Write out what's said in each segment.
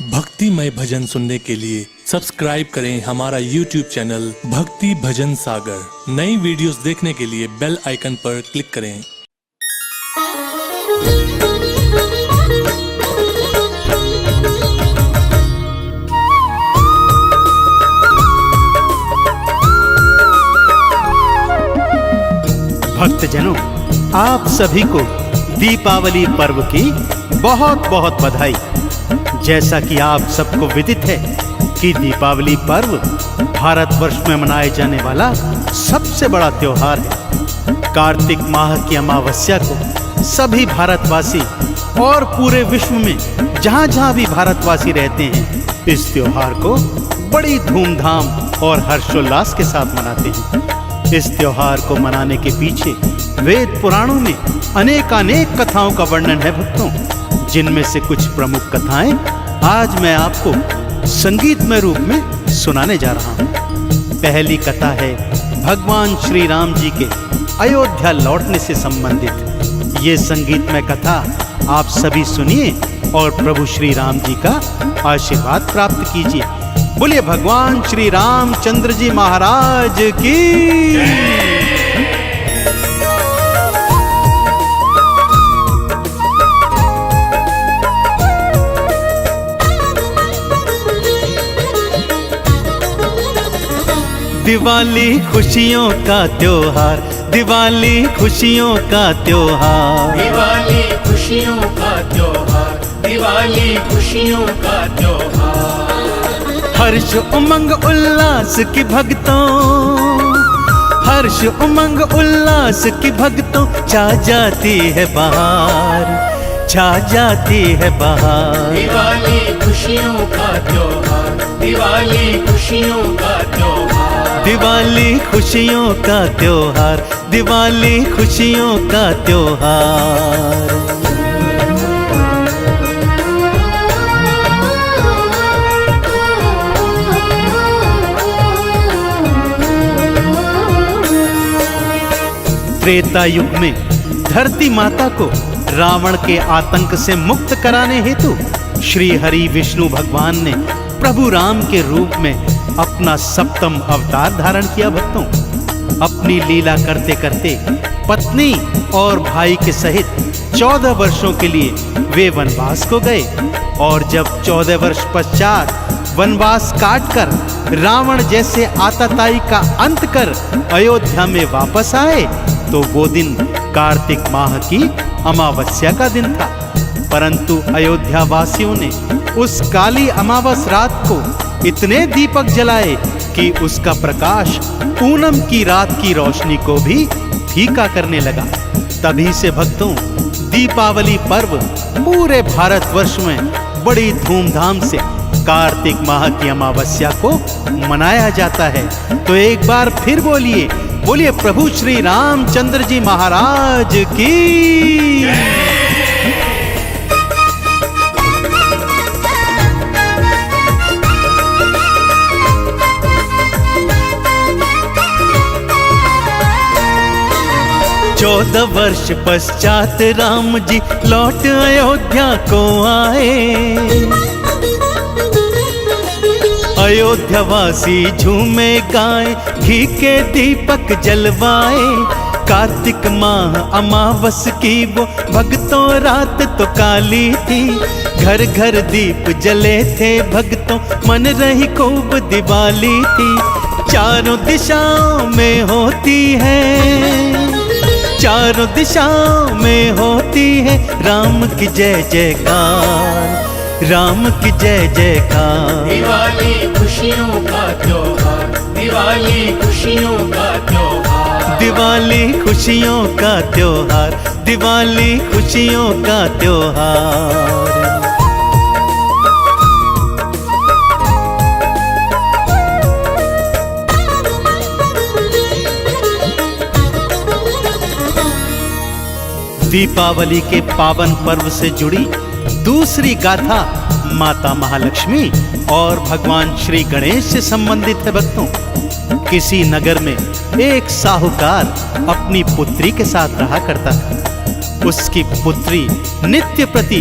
भक्तिमय भजन सुनने के लिए सब्सक्राइब करें हमारा YouTube चैनल भक्ति भजन सागर। नई वीडियोस देखने के लिए बेल आइकन पर क्लिक करें। भक्तजनों, आप सभी को दीपावली पर्व की बहुत बहुत बधाई। जैसा कि आप सबको विदित है कि दीपावली पर्व भारतवर्ष में मनाए जाने वाला सबसे बड़ा त्योहार है। कार्तिक माह की अमावस्या को सभी भारतवासी और पूरे विश्व में जहां जहां भी भारतवासी रहते हैं, इस त्योहार को बड़ी धूमधाम और हर्षोल्लास के साथ मनाते हैं। इस त्योहार को मनाने के पीछे वेद पुराणों में अनेक कथाओं का वर्णन है भक्तों, जिनमें से कुछ प्रमुख कथाएं आज मैं आपको संगीतमय रूप में सुनाने जा रहा हूं। पहली कथा है भगवान श्री राम जी के अयोध्या लौटने से संबंधित। ये संगीतमय कथा आप सभी सुनिए और प्रभु श्री राम जी का आशीर्वाद प्राप्त कीजिए। बोलिए भगवान श्री रामचंद्र जी महाराज की। दिवाली खुशियों का त्योहार, दिवाली खुशियों का त्योहार, दिवाली खुशियों का त्योहार, दिवाली खुशियों का त्योहार। हर्ष उमंग उल्लास की भक्तों, हर्ष उमंग उल्लास की भक्तों, छा जाती है बहार, छा जाती है बहार। दिवाली खुशियों का त्योहार, दिवाली खुशियों का त्योहार, दिवाली खुशियों का त्योहार, दिवाली खुशियों का त्योहार। त्रेता युग में धरती माता को रावण के आतंक से मुक्त कराने हेतु श्री हरि विष्णु भगवान ने प्रभु राम के रूप में अपना सप्तम अवतार धारण किया भक्तों। अपनी लीला करते करते पत्नी और भाई के सहित 14 वर्षों के लिए वे वनवास को गए, और जब 14 वर्ष पश्चात वनवास काटकर रावण जैसे आतताई का अंत कर अयोध्या में वापस आए, तो वो दिन कार्तिक माह की अमावस्या का दिन था। परंतु अयोध्या वासियों ने उस काली अमावस रात को इतने दीपक जलाए कि उसका प्रकाश पूनम की रात की रोशनी को भी फीका करने लगा। तभी से भक्तों दीपावली पर्व पूरे भारतवर्ष में बड़ी धूमधाम से कार्तिक माह की अमावस्या को मनाया जाता है। तो एक बार फिर बोलिए, बोलिए प्रभु श्री रामचंद्र जी महाराज की। चौदह वर्ष पश्चात राम जी लौट अयोध्या को आए। अयोध्यावासी झूमे गाए, घी के दीपक जलवाए। कार्तिक माह अमावस की वो भक्तों रात तो काली थी। घर घर दीप जले थे भक्तों, मन रही खूब दिवाली थी। चारों दिशाओं में होती है, चारों दिशाओं में होती है राम की जय जयकार, राम की जय जयकार। दिवाली खुशियों का त्योहार, दिवाली खुशियों का त्योहार, दिवाली खुशियों का त्योहार, दिवाली खुशियों का त्योहार। दीपावली के पावन पर्व से जुड़ी दूसरी गाथा माता महालक्ष्मी और भगवान श्री गणेश से संबंधित है भक्तों। किसी नगर में एक साहूकार अपनी पुत्री के साथ रहा करता था। उसकी पुत्री नित्य प्रति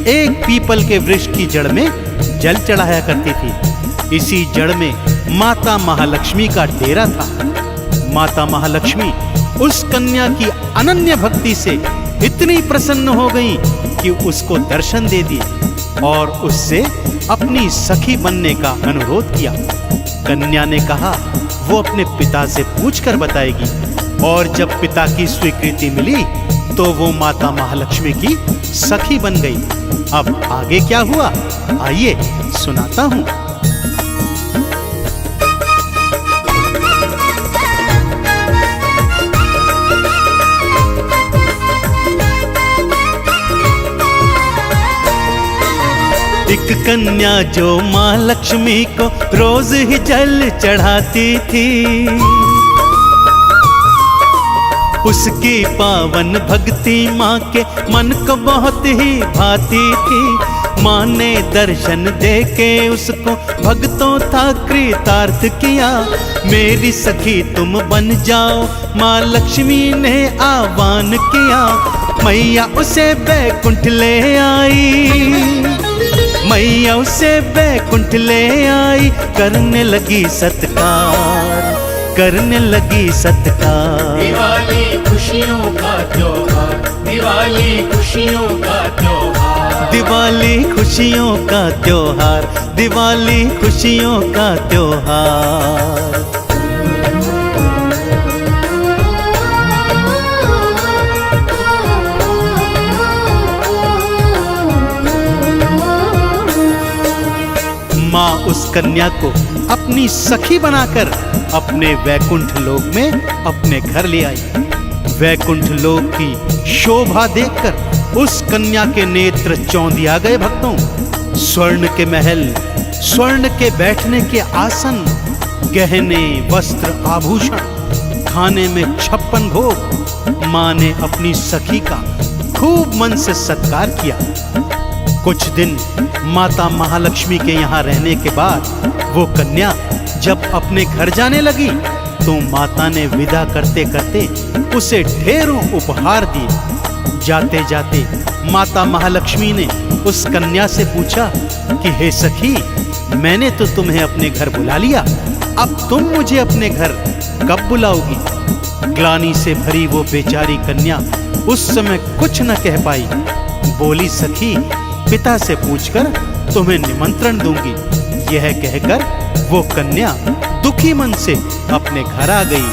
एक पीपल के वृक्ष की जड़ में जल चढ़ाया करती थी। इसी जड़ में माता महालक्ष्मी का डेरा था। माता महालक्ष्मी उस कन्या की अनन्य भक्ति से इतनी प्रसन्न हो गई कि उसको दर्शन दे दिए और उससे अपनी सखी बनने का अनुरोध किया। कन्या ने कहा वो अपने पिता से पूछकर बताएगी, और जब पिता की स्वीकृति मिली तो वो माता महालक्ष्मी की सखी बन गई। अब आगे क्या हुआ, आइए सुनाता हूं। एक कन्या जो माँ लक्ष्मी को रोज ही जल चढ़ाती थी, उसकी पावन भक्ति माँ के मन को बहुत ही भाती थी। माँ ने दर्शन देके उसको भक्तों था कृतार्थ किया। मेरी सखी तुम बन जाओ, माँ लक्ष्मी ने आह्वान किया। मैया उसे बैकुंठ ले आई, मैया उसे बैकुंठ ले आई। करने लगी सत्कार, करने लगी सत्कार। दिवाली खुशियों का त्योहार, दिवाली खुशियों का त्योहार, दिवाली खुशियों का त्योहार, दिवाली खुशियों का त्योहार। माँ उस कन्या को अपनी सखी बनाकर अपने वैकुंठ लोक में अपने घर ले आई। वैकुंठ लोक की शोभा देखकर उस कन्या के नेत्र चौंधिया गए भक्तों। स्वर्ण के महल, स्वर्ण के बैठने के आसन, गहने वस्त्र आभूषण, खाने में 56 भोग। माँ ने अपनी सखी का खूब मन से सत्कार किया। कुछ दिन माता महालक्ष्मी के यहाँ रहने के बाद वो कन्या जब अपने घर जाने लगी तो माता ने विदा करते करते उसे ढेरों उपहार दिए। जाते जाते माता महालक्ष्मी ने उस कन्या से पूछा कि हे सखी, मैंने तो तुम्हें अपने घर बुला लिया, अब तुम मुझे अपने घर कब बुलाओगी? ग्लानि से भरी वो बेचारी कन्या उस समय कुछ न कह पाई। बोली, सखी पिता से पूछकर तुम्हें निमंत्रण दूंगी। यह कहकर वो कन्या दुखी मन से अपने घर आ गई।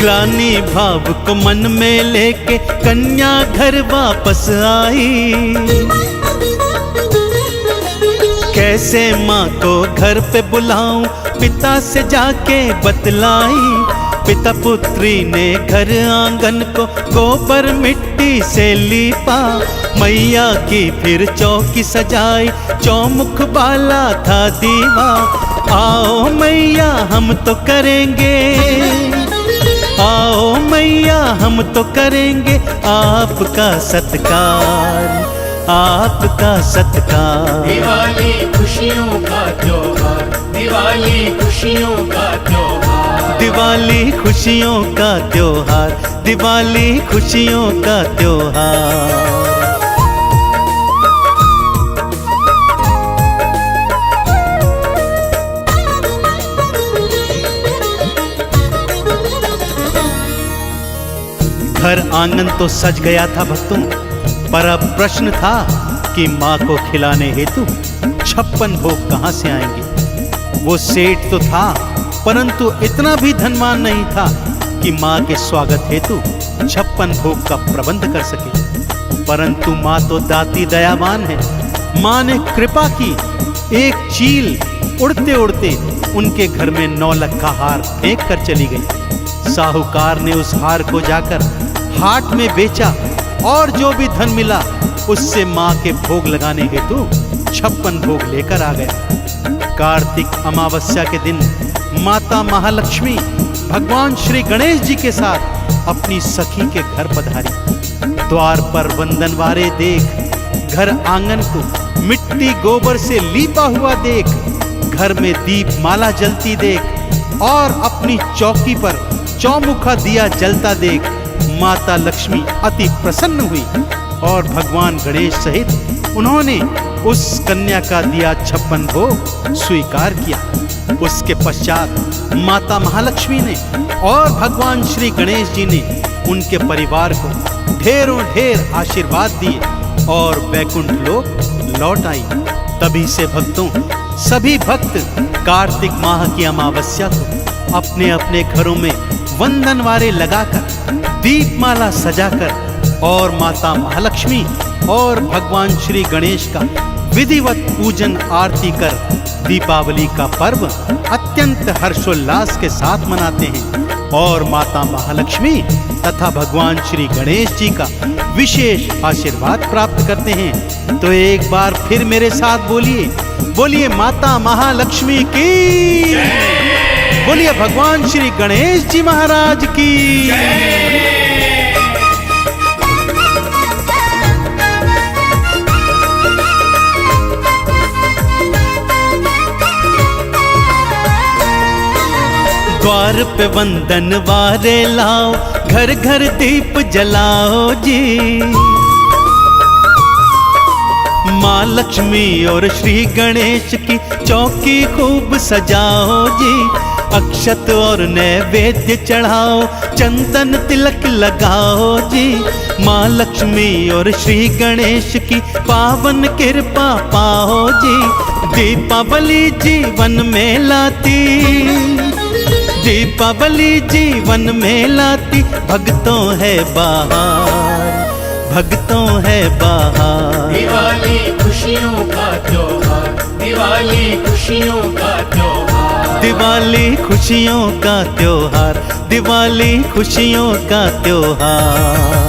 ग्लानि भाव को मन में लेके कन्या घर वापस आई। कैसे माँ को घर पे बुलाऊं, पिता से जाके बतलाई। पिता पुत्री ने घर आंगन को गोबर मिट्टी से लीपा। मैया की फिर चौकी सजाई, चौमुख बाला था दीवा। आओ मैया हम तो करेंगे, आओ मैया हम तो करेंगे आपका सत्कार, आपका सत्कार। दिवाली खुशियों का त्योहार, दिवाली खुशियों का त्योहार, दिवाली खुशियों का त्योहार, दिवाली खुशियों का त्योहार। घर आंगन तो सज गया था भक्तों, पर अब प्रश्न था कि माँ को खिलाने हेतु 56 भोग कहाँ से आएंगे। वो सेठ तो था, परंतु इतना भी धनवान नहीं था कि माँ के स्वागत हेतु 56 भोग का प्रबंध कर सके। परंतु माँ तो दाती दयावान है। माँ ने कृपा की, एक चील उड़ते उड़ते उनके घर में 9 लाख का हार फेंक कर चली गई। साहूकार ने उस हार को जाकर हाट में बेचा और जो भी धन मिला उससे माँ के भोग लगाने हेतु 56 भोग लेकर आ गया। कार्तिक अमावस्या के दिन माता महालक्ष्मी भगवान श्री गणेश जी के साथ अपनी सखी के घर पधारी। द्वार पर वंदनवारे देख घर आंगन को मिट्टी गोबर से लीपा हुआ देख, घर में दीप माला जलती देख और अपनी चौकी पर चौमुखा दिया जलता देख माता लक्ष्मी अति प्रसन्न हुई और भगवान गणेश सहित उन्होंने उस कन्या का दिया 56 भोग स्वीकार किया। उसके पश्चात माता महालक्ष्मी ने और भगवान श्री गणेश जी ने उनके परिवार को ढेरों ढेर आशीर्वाद दिए और वैकुंठ लोक लौट आई। तभी से भक्तों, सभी भक्त कार्तिक माह की अमावस्या को अपने अपने घरों में वंदनवारे लगाकर, दीपमाला सजाकर और माता महालक्ष्मी और भगवान श्री गणेश का विधिवत पूजन आरती कर दीपावली का पर्व अत्यंत हर्षोल्लास के साथ मनाते हैं और माता महालक्ष्मी तथा भगवान श्री गणेश जी का विशेष आशीर्वाद प्राप्त करते हैं। तो एक बार फिर मेरे साथ बोलिए, बोलिए माता महालक्ष्मी की, बोलिए भगवान श्री गणेश जी महाराज की। द्वार पे वंदन वारे लाओ, घर घर दीप जलाओ जी। माँ लक्ष्मी और श्री गणेश की चौकी खूब सजाओ जी। अक्षत और नैवेद्य चढ़ाओ, चंदन तिलक लगाओ जी। माँ लक्ष्मी और श्री गणेश की पावन कृपा पाओ जी। दीपावली जीवन में लाती, दीपावली जीवन में लाती भक्तों है बहार, भक्तों है बहार। दिवाली खुशियों का त्योहार, दिवाली खुशियों का त्योहार, दिवाली खुशियों का त्योहार, दिवाली खुशियों का त्योहार।